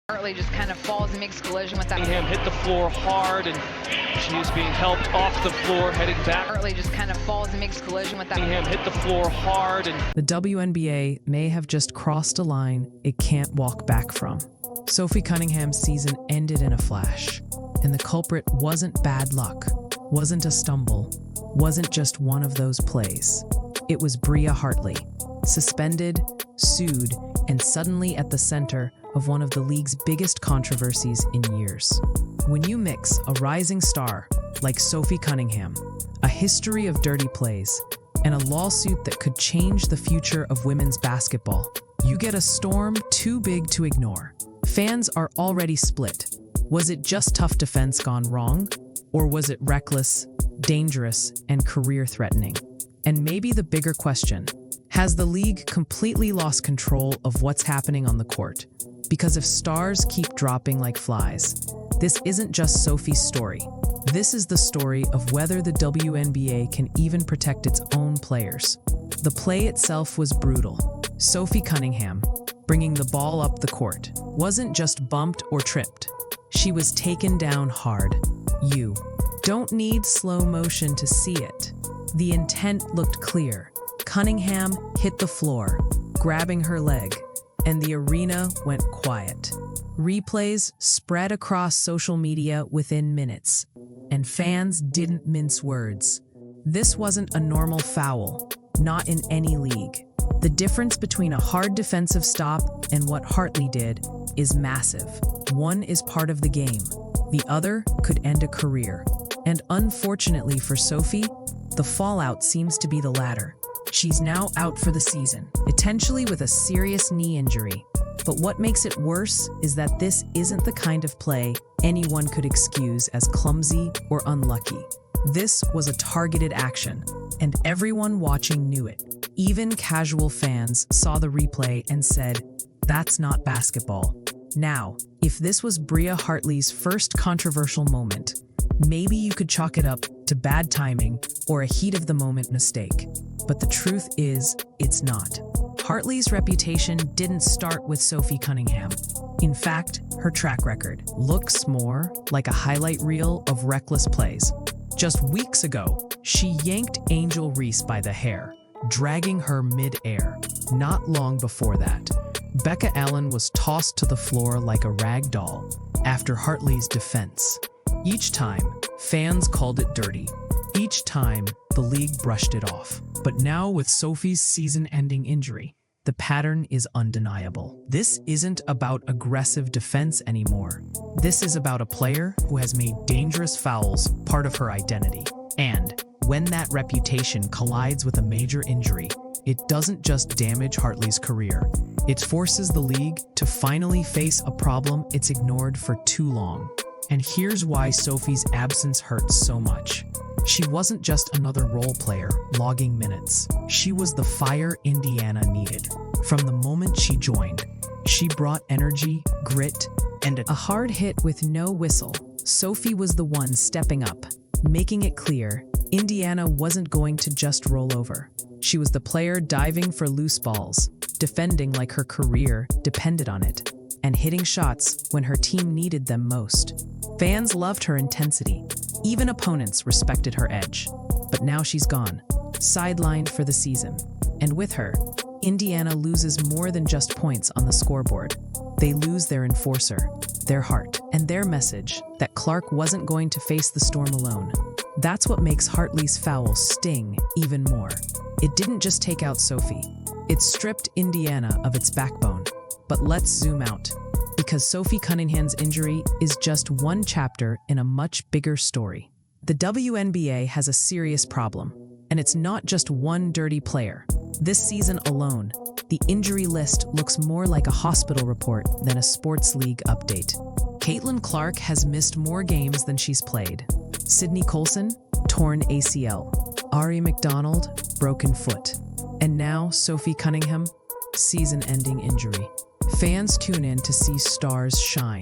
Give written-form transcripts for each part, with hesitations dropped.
Hartley just kind of falls and makes collision with that. Cunningham hit the floor hard, and she is being helped off the floor, heading back. Hartley just kind of falls and makes collision with that. Cunningham hit the floor hard, and the WNBA may have just crossed a line it can't walk back from. Sophie Cunningham's season ended in a flash, and the culprit wasn't bad luck, wasn't a stumble, wasn't just one of those plays. It was Bria Hartley, suspended, sued, and suddenly at the center of one of the league's biggest controversies in years. When you mix a rising star like Sophie Cunningham, a history of dirty plays, and a lawsuit that could change the future of women's basketball, you get a storm too big to ignore. Fans are already split. Was it just tough defense gone wrong? Or was it reckless, dangerous, and career-threatening? And maybe the bigger question, has the league completely lost control of what's happening on the court? Because if stars keep dropping like flies, this isn't just Sophie's story. This is the story of whether the WNBA can even protect its own players. The play itself was brutal. Sophie Cunningham, bringing the ball up the court, wasn't just bumped or tripped. She was taken down hard. You don't need slow motion to see it. The intent looked clear. Cunningham hit the floor, grabbing her leg, and the arena went quiet. Replays spread across social media within minutes, and fans didn't mince words. This wasn't a normal foul, not in any league. The difference between a hard defensive stop and what Hartley did is massive. One is part of the game. The other could end a career. And unfortunately for Sophie, the fallout seems to be the latter. She's now out for the season, potentially with a serious knee injury. But what makes it worse is that this isn't the kind of play anyone could excuse as clumsy or unlucky. This was a targeted action, and everyone watching knew it. Even casual fans saw the replay and said, "That's not basketball." Now, if this was Bria Hartley's first controversial moment, maybe you could chalk it up to bad timing or a heat-of-the-moment mistake. But the truth is, it's not. Hartley's reputation didn't start with Sophie Cunningham. In fact, her track record looks more like a highlight reel of reckless plays. Just weeks ago, she yanked Angel Reese by the hair, dragging her mid-air. Not long before that, Becca Allen was tossed to the floor like a rag doll after Hartley's defense. Each time, fans called it dirty. Each time, the league brushed it off. But now with Sophie's season-ending injury, the pattern is undeniable. This isn't about aggressive defense anymore. This is about a player who has made dangerous fouls part of her identity. And when that reputation collides with a major injury, it doesn't just damage Hartley's career. It forces the league to finally face a problem it's ignored for too long. And here's why Sophie's absence hurts so much. She wasn't just another role player logging minutes. She was the fire Indiana needed. From the moment she joined, she brought energy, grit, and a hard hit with no whistle. Sophie was the one stepping up, making it clear Indiana wasn't going to just roll over. She was the player diving for loose balls, defending like her career depended on it, and hitting shots when her team needed them most. Fans loved her intensity. Even opponents respected her edge. But now she's gone, sidelined for the season. And with her, Indiana loses more than just points on the scoreboard. They lose their enforcer, their heart, and their message that Clark wasn't going to face the storm alone. That's what makes Hartley's foul sting even more. It didn't just take out Sophie. It stripped Indiana of its backbone. But let's zoom out, because Sophie Cunningham's injury is just one chapter in a much bigger story. The WNBA has a serious problem, and it's not just one dirty player. This season alone, the injury list looks more like a hospital report than a sports league update. Caitlin Clark has missed more games than she's played. Sydney Colson, torn ACL. Ari McDonald, broken foot. And now Sophie Cunningham, season-ending injury. Fans tune in to see stars shine,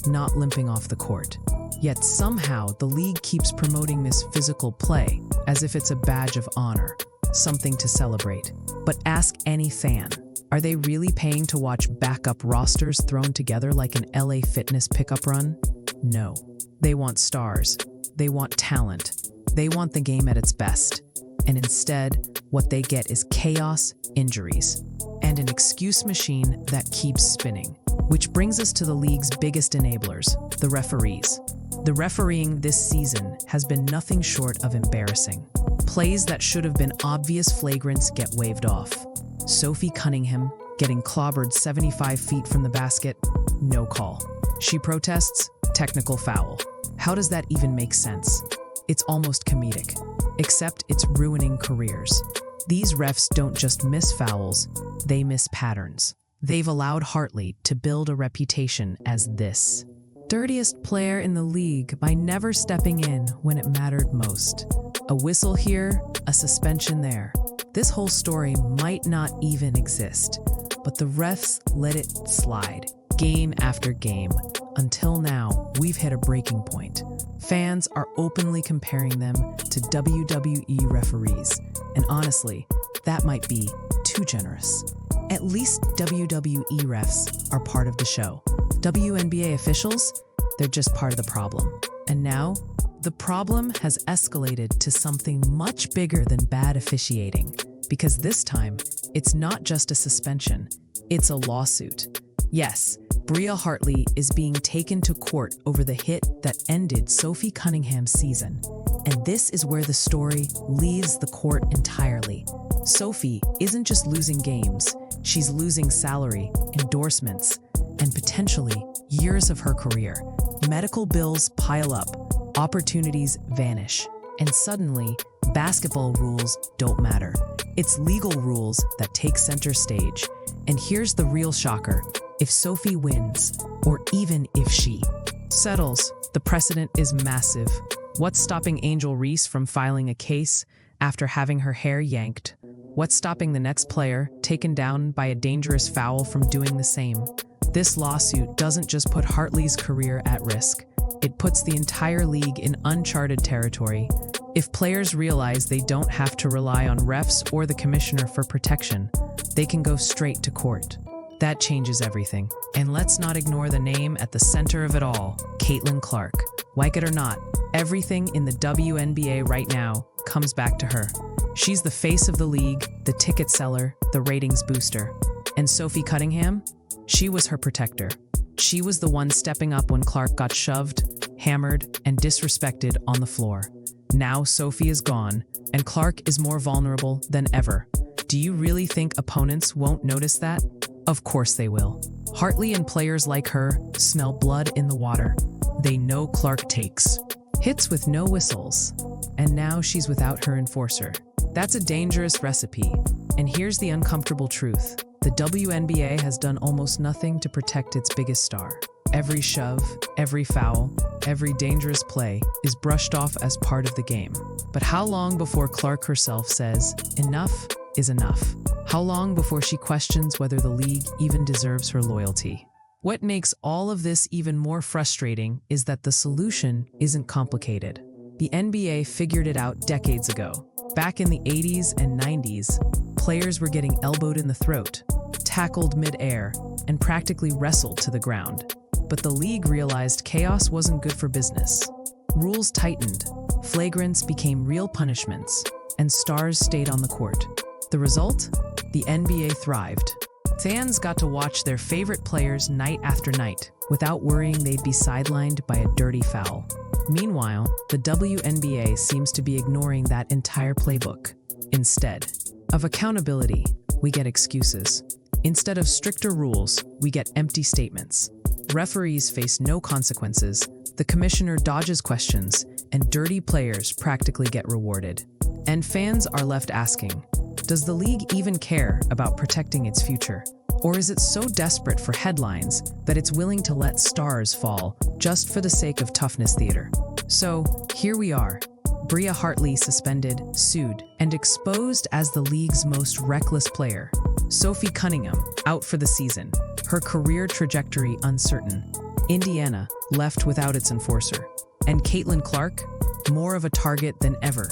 not limping off the court. Yet somehow the league keeps promoting this physical play as if it's a badge of honor, something to celebrate. But ask any fan, Are they really paying to watch backup rosters thrown together like an LA Fitness pickup run? No. They want stars. They want talent. They want the game at its best. And instead, what they get is chaos, injuries, and an excuse machine that keeps spinning. Which brings us to the league's biggest enablers, the referees. The refereeing this season has been nothing short of embarrassing. Plays that should have been obvious flagrants get waved off. Sophie Cunningham getting clobbered 75 feet from the basket, no call. She protests, technical foul. How does that even make sense? It's almost comedic, except it's ruining careers. These refs don't just miss fouls, they miss patterns. They've allowed Hartley to build a reputation as this dirtiest player in the league by never stepping in when it mattered most. A whistle here, a suspension there. This whole story might not even exist, but the refs let it slide, game after game. Until now, we've hit a breaking point. Fans are openly comparing them to WWE referees, and honestly, that might be too generous. At least WWE refs are part of the show. WNBA officials, they're just part of the problem. And now, the problem has escalated to something much bigger than bad officiating, because this time, it's not just a suspension, it's a lawsuit. Yes, Bria Hartley is being taken to court over the hit that ended Sophie Cunningham's season. And this is where the story leaves the court entirely. Sophie isn't just losing games, she's losing salary, endorsements, and potentially years of her career. Medical bills pile up, opportunities vanish, and suddenly, basketball rules don't matter. It's legal rules that take center stage. And here's the real shocker. If Sophie wins, or even if she settles, the precedent is massive. What's stopping Angel Reese from filing a case after having her hair yanked? What's stopping the next player, taken down by a dangerous foul, from doing the same? This lawsuit doesn't just put Hartley's career at risk. It puts the entire league in uncharted territory. If players realize they don't have to rely on refs or the commissioner for protection, they can go straight to court. That changes everything. And let's not ignore the name at the center of it all, Caitlin Clark. Like it or not, everything in the WNBA right now comes back to her. She's the face of the league, the ticket seller, the ratings booster. And Sophie Cunningham? She was her protector. She was the one stepping up when Clark got shoved, hammered, and disrespected on the floor. Now Sophie is gone, and Clark is more vulnerable than ever. Do you really think opponents won't notice that? Of course they will. Hartley and players like her smell blood in the water. They know Clark takes hits with no whistles, and now she's without her enforcer. That's a dangerous recipe. And here's the uncomfortable truth. The WNBA has done almost nothing to protect its biggest star. Every shove, every foul, every dangerous play is brushed off as part of the game. But how long before Clark herself says, enough is enough? How long before she questions whether the league even deserves her loyalty? What makes all of this even more frustrating is that the solution isn't complicated. The NBA figured it out decades ago. Back in the 80s and 90s, players were getting elbowed in the throat, tackled mid-air, and practically wrestled to the ground. But the league realized chaos wasn't good for business. Rules tightened, flagrants became real punishments, and stars stayed on the court. The result? The NBA thrived. Fans got to watch their favorite players night after night without worrying they'd be sidelined by a dirty foul. Meanwhile, the WNBA seems to be ignoring that entire playbook. Instead of accountability, we get excuses. Instead of stricter rules, we get empty statements. Referees face no consequences, the commissioner dodges questions, and dirty players practically get rewarded. And fans are left asking, does the league even care about protecting its future? Or is it so desperate for headlines that it's willing to let stars fall just for the sake of toughness theater? So, here we are. Bria Hartley suspended, sued, and exposed as the league's most reckless player. Sophie Cunningham out for the season, her career trajectory uncertain. Indiana left without its enforcer. And Caitlin Clark, more of a target than ever.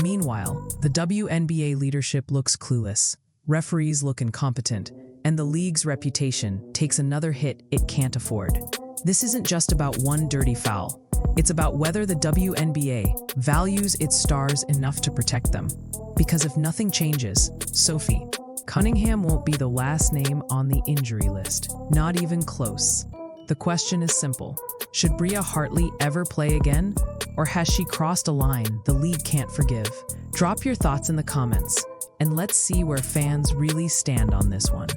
Meanwhile, the WNBA leadership looks clueless. Referees look incompetent, and the league's reputation takes another hit it can't afford. This isn't just about one dirty foul. It's about whether the WNBA values its stars enough to protect them. Because if nothing changes, Sophie Cunningham won't be the last name on the injury list. Not even close. The question is simple. Should Bria Hartley ever play again? Or has she crossed a line the league can't forgive? Drop your thoughts in the comments, and let's see where fans really stand on this one.